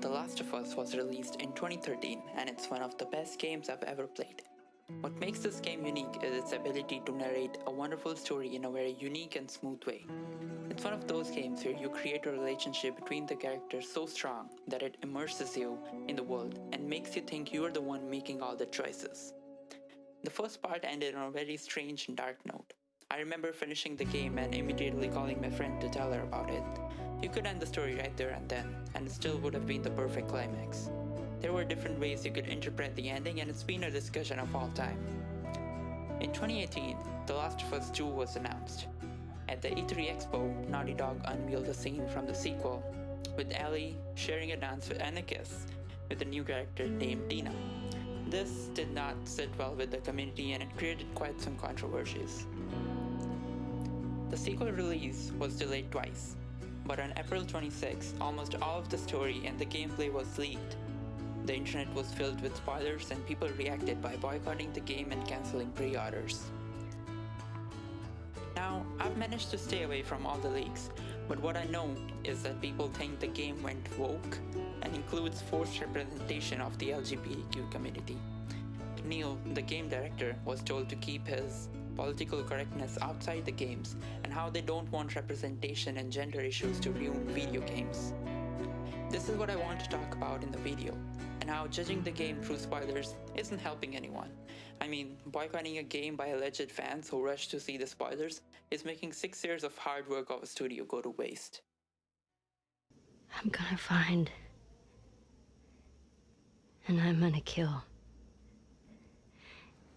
The Last of Us was released in 2013 and it's one of the best games I've ever played. What makes this game unique is its ability to narrate a wonderful story in a very unique and smooth way. It's one of those games where you create a relationship between the characters so strong that it immerses you in the world and makes you think you are the one making all the choices. The first part ended on a very strange and dark note. I remember finishing the game and immediately calling my friend to tell her about it. You could end the story right there and then, and it still would have been the perfect climax. There were different ways you could interpret the ending, and it's been a discussion of all time. In 2018, The Last of Us 2 was announced. At the E3 Expo, Naughty Dog unveiled a scene from the sequel, with Ellie sharing a dance and a kiss with a new character named Dina. This did not sit well with the community and it created quite some controversies. The sequel release was delayed twice, but on April 26, almost all of the story and the gameplay was leaked. The internet was filled with spoilers and people reacted by boycotting the game and canceling pre-orders. Now, I've managed to stay away from all the leaks, but what I know is that people think the game went woke and includes forced representation of the LGBTQ community. Neil, the game director, was told to keep his political correctness outside the games and how they don't want representation and gender issues to ruin video games. This is what I want to talk about in the video, and how judging the game through spoilers isn't helping anyone. I mean, boycotting a game by alleged fans who rush to see the spoilers is making 6 years of hard work of a studio go to waste. I'm gonna find, and I'm gonna kill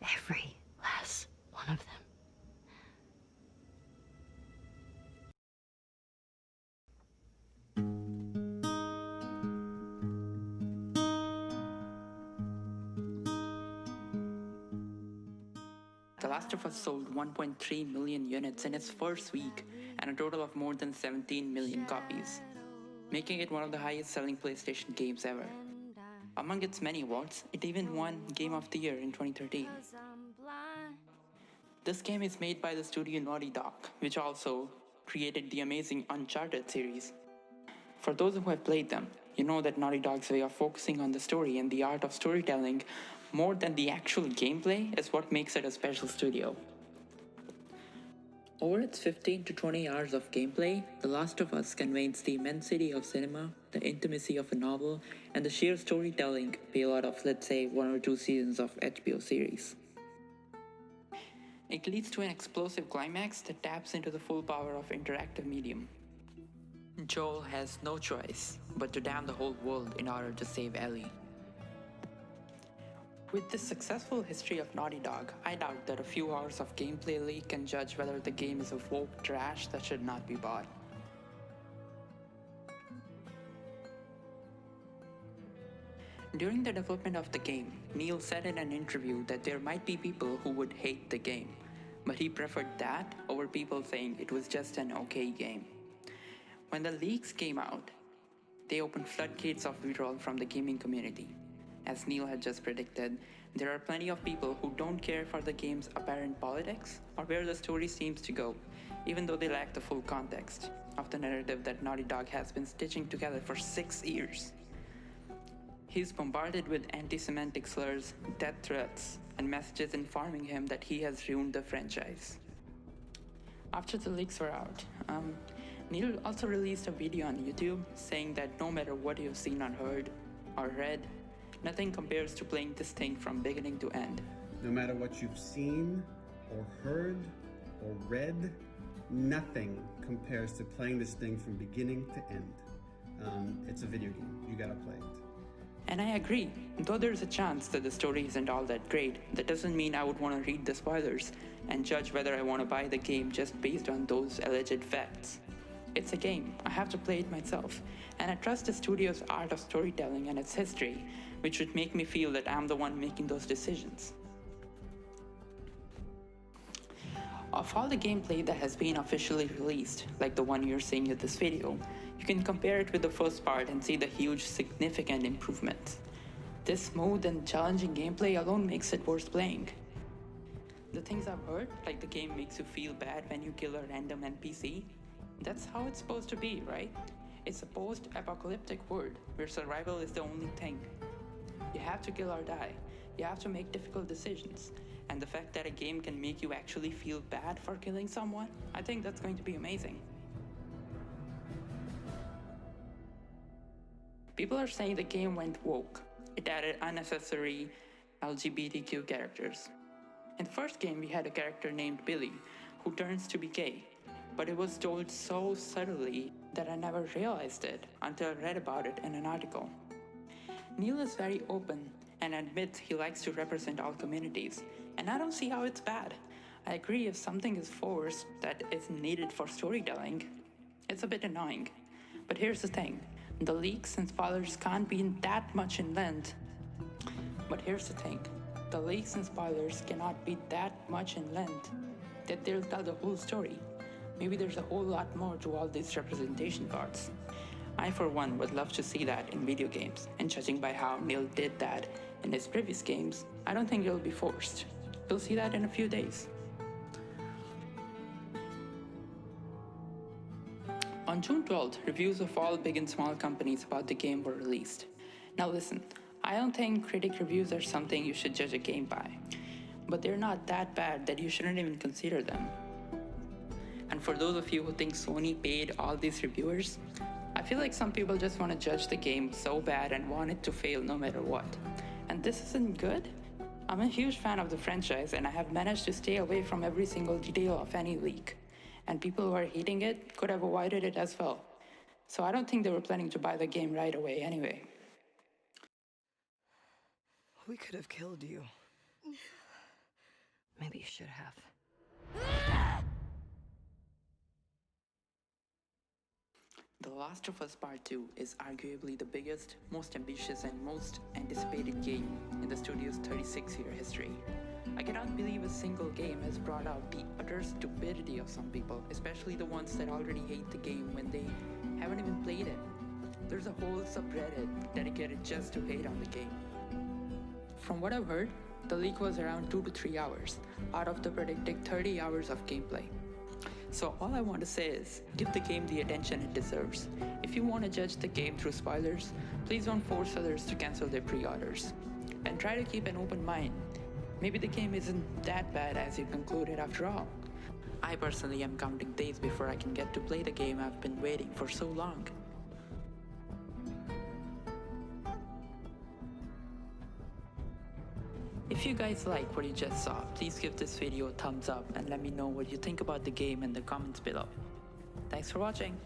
every last one of them. The Last of Us sold 1.3 million units in its first week and a total of more than 17 million copies, making it one of the highest selling PlayStation games ever. Among its many awards, it even won Game of the Year in 2013. This game is made by the studio Naughty Dog, which also created the amazing Uncharted series. For those who have played them, you know that Naughty Dog's way of focusing on the story and the art of storytelling more than the actual gameplay is what makes it a special studio. Over its 15 to 20 hours of gameplay, The Last of Us conveys the immensity of cinema, the intimacy of a novel, and the sheer storytelling payload of, let's say, 1 or 2 seasons of HBO series. It leads to an explosive climax that taps into the full power of interactive medium. Joel has no choice but to damn the whole world in order to save Ellie. With this successful history of Naughty Dog, I doubt that a few hours of gameplay leak can judge whether the game is a woke trash that should not be bought. During the development of the game, Neil said in an interview that there might be people who would hate the game, but he preferred that over people saying it was just an okay game. When the leaks came out, they opened floodgates of vitriol from the gaming community. As Neil had just predicted, there are plenty of people who don't care for the game's apparent politics or where the story seems to go, even though they lack the full context of the narrative that Naughty Dog has been stitching together for 6 years. He's bombarded with anti-Semitic slurs, death threats, and messages informing him that he has ruined the franchise. After the leaks were out, Neil also released a video on YouTube saying that no matter what you've seen or heard or read, nothing compares to playing this thing from beginning to end. No matter what you've seen or heard or read, nothing compares to playing this thing from beginning to end. It's a video game. You gotta play it. And I agree. Though there's a chance that the story isn't all that great, that doesn't mean I would want to read the spoilers and judge whether I want to buy the game just based on those alleged facts. It's a game. I have to play it myself. And I trust the studio's art of storytelling and its history, which would make me feel that I'm the one making those decisions. Of all the gameplay that has been officially released, like the one you're seeing in this video, you can compare it with the first part and see the huge significant improvements. This smooth and challenging gameplay alone makes it worth playing. The things I've heard, like the game makes you feel bad when you kill a random NPC, that's how it's supposed to be, right? It's a post-apocalyptic world where survival is the only thing. You have to kill or die. You have to make difficult decisions. And the fact that a game can make you actually feel bad for killing someone, I think that's going to be amazing. People are saying the game went woke. It added unnecessary LGBTQ characters. In the first game, we had a character named Billy, who turns to be gay. But it was told so subtly that I never realized it until I read about it in an article. Neil is very open and admits he likes to represent all communities, and I don't see how it's bad. I agree if something is forced that is needed for storytelling, it's a bit annoying. But here's the thing, the leaks and spoilers can't be that much in length. Cannot be that much in length that they'll tell the whole story. Maybe there's a whole lot more to all these representation parts. I, for one, would love to see that in video games, and judging by how Neil did that in his previous games, I don't think it'll be forced. You'll see that in a few days. On June 12th, reviews of all big and small companies about the game were released. Now listen, I don't think critic reviews are something you should judge a game by, but they're not that bad that you shouldn't even consider them. And for those of you who think Sony paid all these reviewers, I feel like some people just want to judge the game so bad and want it to fail no matter what. And this isn't good? I'm a huge fan of the franchise and I have managed to stay away from every single detail of any leak. And people who are hating it could have avoided it as well. So I don't think they were planning to buy the game right away anyway. We could have killed you. Maybe you should have. The Last of Us Part 2 is arguably the biggest, most ambitious and most anticipated game in the studio's 36-year history. I cannot believe a single game has brought out the utter stupidity of some people, especially the ones that already hate the game when they haven't even played it. There's a whole subreddit dedicated just to hate on the game. From what I've heard, the leak was around 2 to 3 hours, out of the predicted 30 hours of gameplay. So all I want to say is, give the game the attention it deserves. If you want to judge the game through spoilers, please don't force others to cancel their pre-orders. And try to keep an open mind. Maybe the game isn't that bad as you concluded after all. I personally am counting days before I can get to play the game I've been waiting for so long. If you guys like what you just saw, please give this video a thumbs up and let me know what you think about the game in the comments below. Thanks for watching.